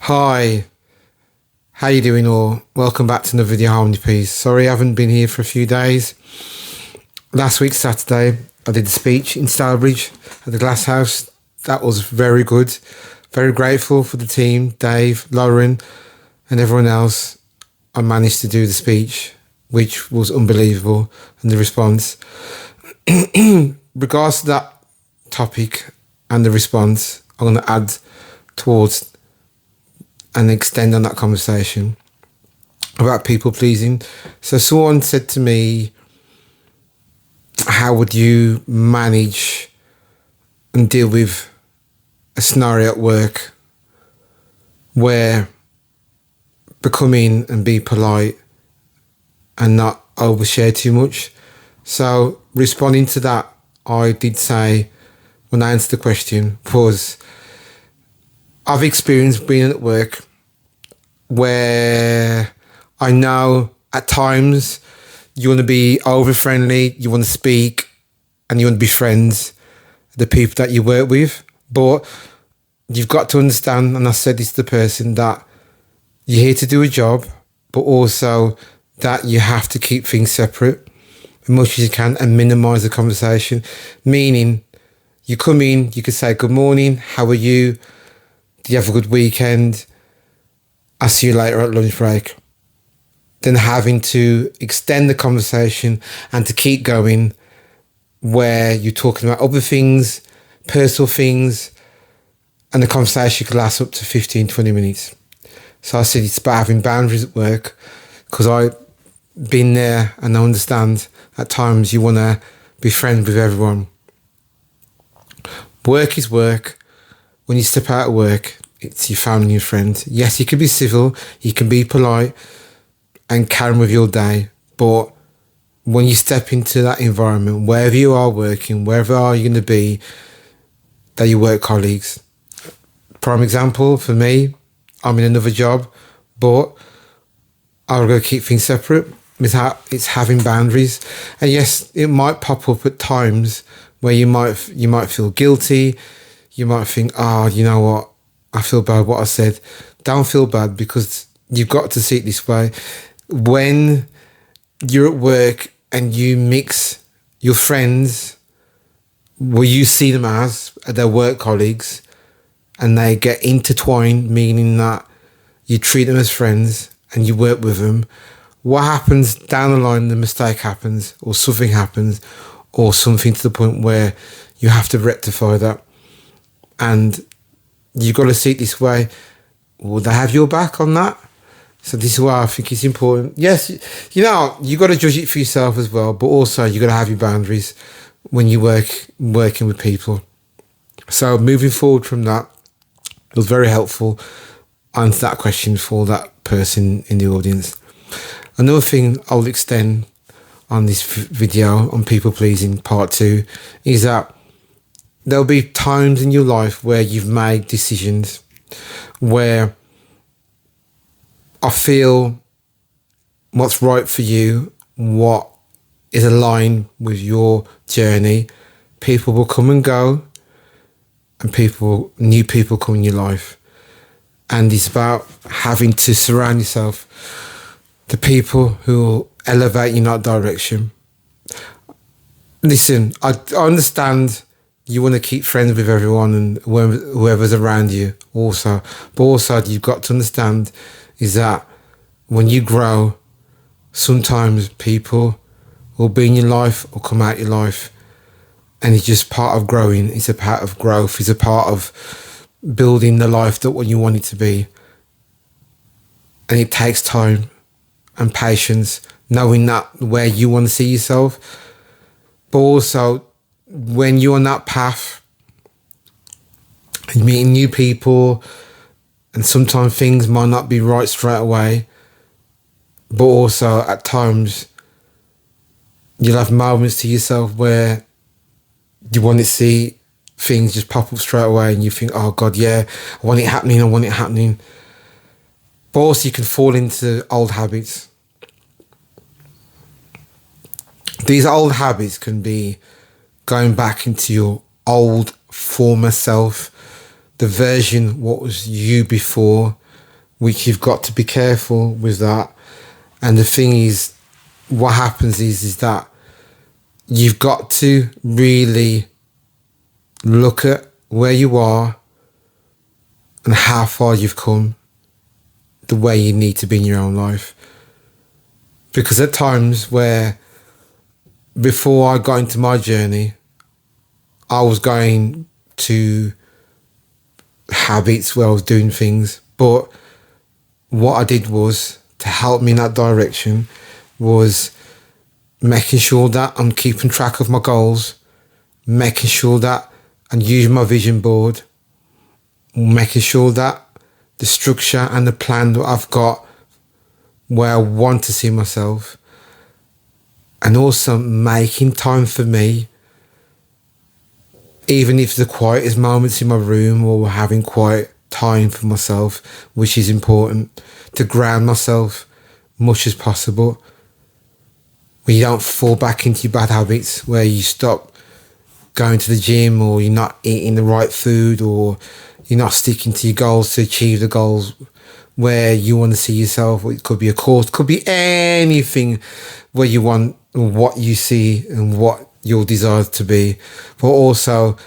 Hi, how you doing all? Welcome back to another video harmony piece. Sorry I haven't been here for a few days. Last week Saturday I did a speech in Stourbridge at the Glass House. That was very good. Very grateful for the team, Dave, Lauren and everyone else. I managed to do the speech, which was unbelievable, and the response. Regards to that topic and the response, I'm going to add towards and extend on that conversation about people pleasing. So someone said to me, how would you manage and deal with a scenario at work where becoming and be polite and not overshare too much? So responding to that, I did say, when I answered the question, was I've experienced being at work where I know at times you want to be over friendly, you want to speak and you want to be friends with the people that you work with. But you've got to understand, and I said this to the person, that you're here to do a job, but also that you have to keep things separate as much as you can and minimise the conversation. Meaning, you come in, you could say, good morning, how are you? Do you have a good weekend? I'll see you later at lunch break. Then having to extend the conversation and to keep going where you're talking about other things, personal things, and the conversation could last up to 15, 20 minutes. So I said it's about having boundaries at work, because I've been there and I understand at times you want to be friends with everyone. Work is work. When you step out of work, it's your family and your friends. Yes, you can be civil, you can be polite and carry on with your day. But when you step into that environment, wherever you are working, wherever are you going to be, they're your work colleagues. Prime example for me, I'm in another job, but I'm going to keep things separate. It's having boundaries. And yes, it might pop up at times where you might feel guilty. You might think, you know what? I feel bad what I said. Don't feel bad, because you've got to see it this way. When you're at work and you mix your friends, well, you see them as their work colleagues, and they get intertwined, meaning that you treat them as friends and you work with them. What happens down the line, the mistake happens, or something happens, or something to the point where you have to rectify that. And you've got to see it this way. Will they have your back on that? So this is why I think it's important. Yes, you've got to judge it for yourself as well, but also you've got to have your boundaries when you working with people. So moving forward from that, it was very helpful. Answer that question for that person in the audience. Another thing I'll extend on this video on people pleasing part 2 is that there'll be times in your life where you've made decisions where I feel what's right for you, what is aligned with your journey. People will come and go, and new people come in your life. And it's about having to surround yourself to people who will elevate you in that direction. Listen, I understand you want to keep friends with everyone and whoever's around you also. But also you've got to understand is that when you grow, sometimes people will be in your life or come out your life. And it's just part of growing. It's a part of growth. It's a part of building the life that what you want it to be. And it takes time and patience, knowing that where you want to see yourself. But also, when you're on that path, and meeting new people, and sometimes things might not be right straight away, but also at times you'll have moments to yourself where you want to see things just pop up straight away and you think, oh God, yeah, I want it happening. But also you can fall into old habits. These old habits can be going back into your old former self, the version what was you before, which you've got to be careful with that. And the thing is, what happens is that you've got to really look at where you are and how far you've come, the way you need to be in your own life. Because at times where, before I got into my journey, I was going to habits where I was doing things, but what I did was, to help me in that direction, was making sure that I'm keeping track of my goals, making sure that I'm using my vision board, making sure that the structure and the plan that I've got where I want to see myself, and also making time for me, even if the quietest moments in my room, or having quiet time for myself, which is important, to ground myself much as possible, where you don't fall back into your bad habits, where you stop going to the gym, or you're not eating the right food, or you're not sticking to your goals to achieve the goals where you want to see yourself. It could be a course, could be anything where you want, what you see and what your desire to be. But also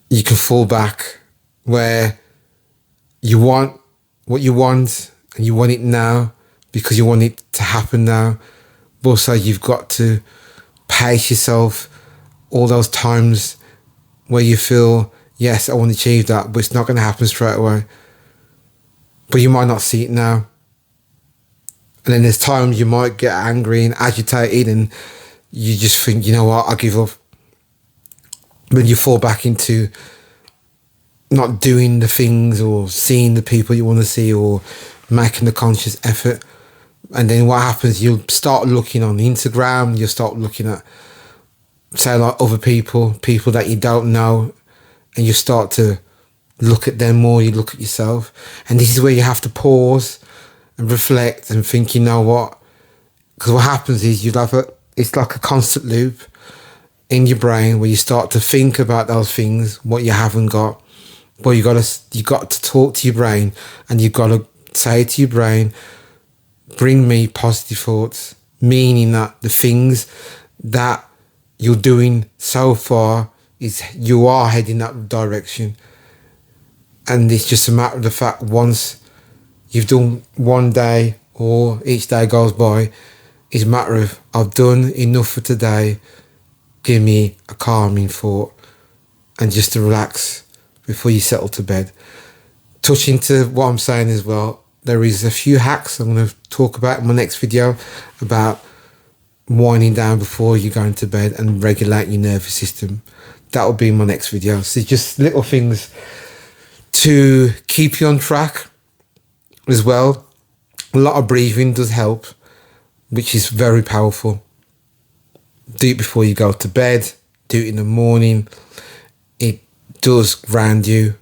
you can fall back where you want what you want, and you want it now because you want it to happen now. But also you've got to pace yourself all those times where you feel, yes, I want to achieve that, but it's not going to happen straight away. But you might not see it now. And then there's times you might get angry and agitated, and you just think, you know what, I'll give up. Then you fall back into not doing the things, or seeing the people you want to see, or making the conscious effort. And then what happens, you'll start looking on Instagram, you'll start looking at, say, like other people that you don't know, and you start to look at them more, you look at yourself. And this is where you have to pause and reflect and think, you know what? Because what happens is it's like a constant loop in your brain where you start to think about those things, what you haven't got. But you got to talk to your brain, and you got to say to your brain, bring me positive thoughts, meaning that the things that you're doing so far is you are heading that direction. And it's just a matter of the fact, once you've done one day, or each day goes by, it's a matter of, I've done enough for today, give me a calming thought, and just to relax before you settle to bed. Touching to what I'm saying as well, there is a few hacks I'm going to talk about in my next video about winding down before you go into bed and regulate your nervous system. That will be my next video. So just little things to keep you on track as well. A lot of breathing does help, which is very powerful. Do it before you go to bed, do it in the morning. It does ground you.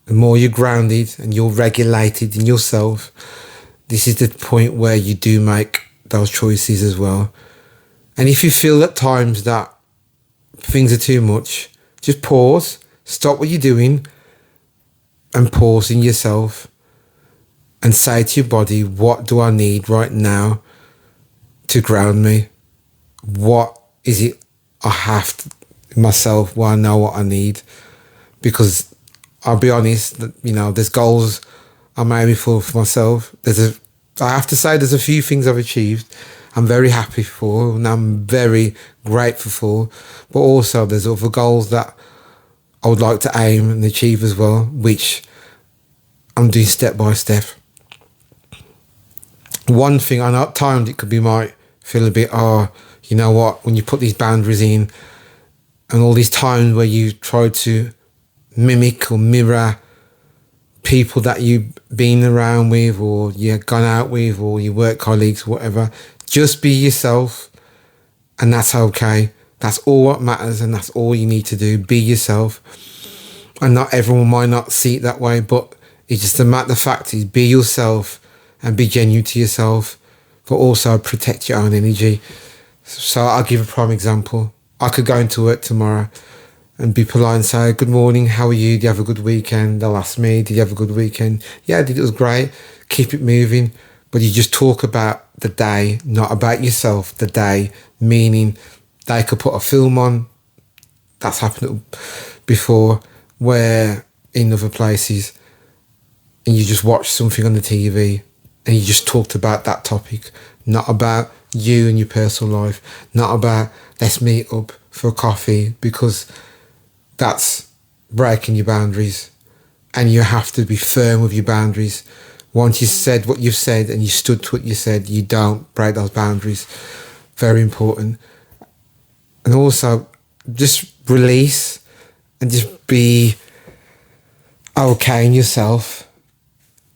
The more you're grounded and you're regulated in yourself, this is the point where you do make those choices as well. And if you feel at times that things are too much, just pause, stop what you're doing, and pause in yourself and say to your body, what do I need right now to ground me? What is it I have to myself, where I know what I need? Because I'll be honest, there's goals I'm aiming for myself. I have to say there's a few things I've achieved I'm very happy for, and I'm very grateful for, but also there's other goals that I would like to aim and achieve as well, which I'm doing step by step. One thing, I know at times might feel a bit, you know what, when you put these boundaries in, and all these times where you try to mimic or mirror people that you've been around with, or you've gone out with, or your work colleagues, whatever, just be yourself, and that's okay. That's all what matters, and that's all you need to do. Be yourself. And not everyone might not see it that way, but it's just the fact is, be yourself and be genuine to yourself, but also protect your own energy. So I'll give a prime example. I could go into work tomorrow and be polite and say, good morning, how are you? Did you have a good weekend? They'll ask me, did you have a good weekend? Yeah, I did, it was great. Keep it moving. But you just talk about the day, not about yourself, the day, meaning they could put a film on. That's happened before, where in other places, and you just watch something on the TV and you just talked about that topic, not about you and your personal life, not about let's meet up for a coffee, because that's breaking your boundaries. And you have to be firm with your boundaries. Once you said what you've said and you stood to what you said, you don't break those boundaries. Very important. And also, just release and just be okay in yourself,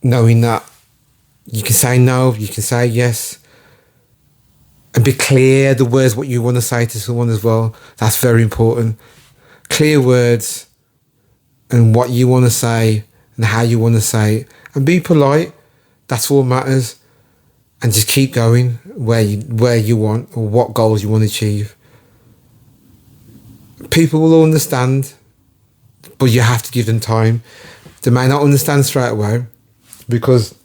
knowing that you can say no, you can say yes, and be clear the words what you want to say to someone as well. That's very important. Clear words and what you want to say and how you want to say it, and be polite. That's all matters. And just keep going where you want, or what goals you want to achieve. People will understand, but you have to give them time. They may not understand straight away, because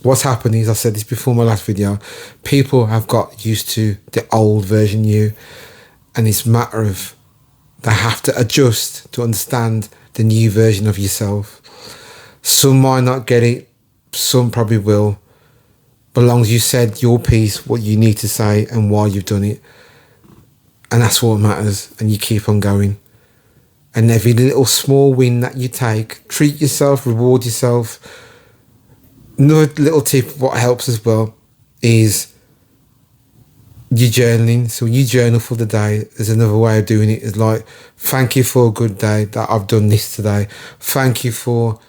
what's happened is, I said this before my last video, people have got used to the old version you, and it's a matter of they have to adjust to understand the new version of yourself. Some might not get it, some probably will, but as long as you said your piece, what you need to say and why you've done it, and that's what matters, and you keep on going. And every little small win that you take, treat yourself, reward yourself. Another little tip, what helps as well, is your journaling. So you journal for the day. There's another way of doing it. It's like, thank you for a good day that I've done this today. Thank you for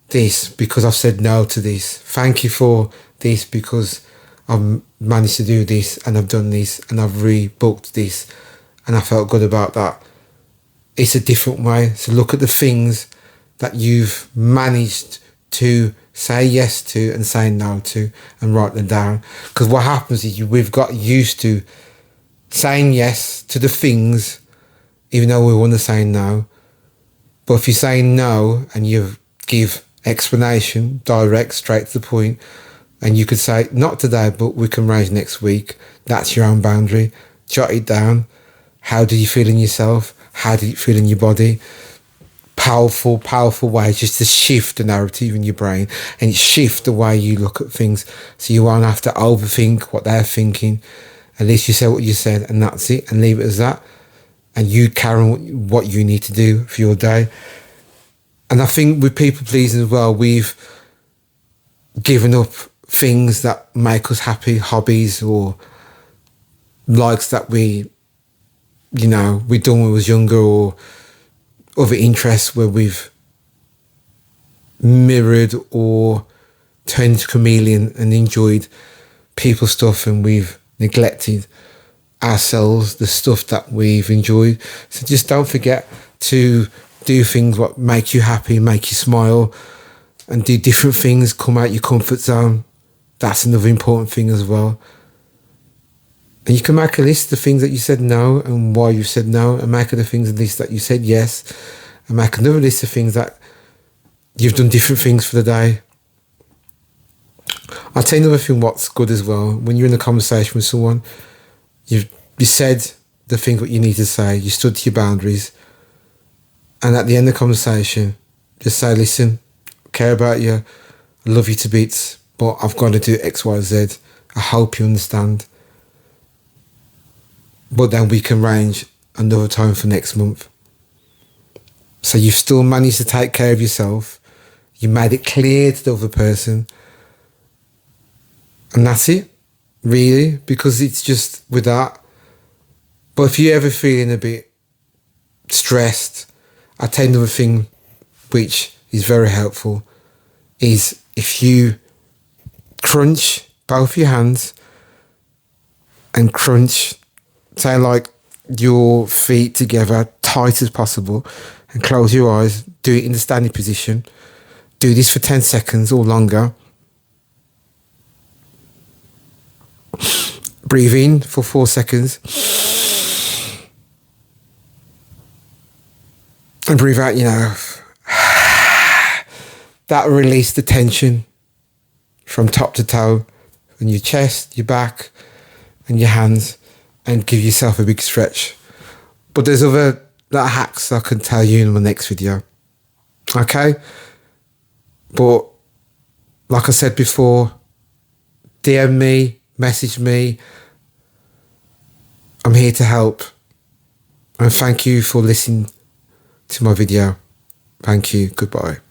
this because I've said no to this. Thank you for this because I've managed to do this and I've done this and I've rebooked this and I felt good about that. It's a different way. So look at the things that you've managed to say yes to and say no to, and write them down. Because what happens is we've got used to saying yes to the things even though we want to say no. But if you say no and you give explanation, direct, straight to the point, and you could say, not today, but we can arrange next week. That's your own boundary. Jot it down. How do you feel in yourself? How do you feel in your body? Powerful, powerful ways just to shift the narrative in your brain and shift the way you look at things, so you won't have to overthink what they're thinking. At least you said what you said, and that's it, and leave it as that. And you carry on what you need to do for your day. And I think with people pleasing as well, we've given up things that make us happy, hobbies or likes that we done when we was younger, or other interests where we've mirrored or turned into chameleon and enjoyed people's stuff, and we've neglected ourselves, the stuff that we've enjoyed. So just don't forget to do things what make you happy, make you smile, and do different things, come out your comfort zone. That's another important thing as well. And you can make a list of things that you said no and why you said no, and make other things a list that you said yes, and make another list of things that you've done different things for the day. I'll tell you another thing what's good as well. When you're in a conversation with someone, you said the thing what you need to say, you stood to your boundaries, and at the end of the conversation, just say, listen, I care about you, I love you to bits, but I've got to do X, Y, Z. I hope you understand. But then we can arrange another time for next month. So you've still managed to take care of yourself. You made it clear to the other person. And that's it, really, because it's just with that. But if you're ever feeling a bit stressed, I tell you another thing which is very helpful, is if you crunch both your hands and crunch, say like your feet together, tight as possible, and close your eyes, do it in the standing position. Do this for 10 seconds or longer. Breathe in for 4 seconds. And breathe out your nose. That will release the tension from top to toe in your chest, your back, and your hands, and give yourself a big stretch. But there's other little hacks I can tell you in my next video. Okay? But like I said before, DM me, message me. I'm here to help. And thank you for listening to my video. Thank you. Goodbye.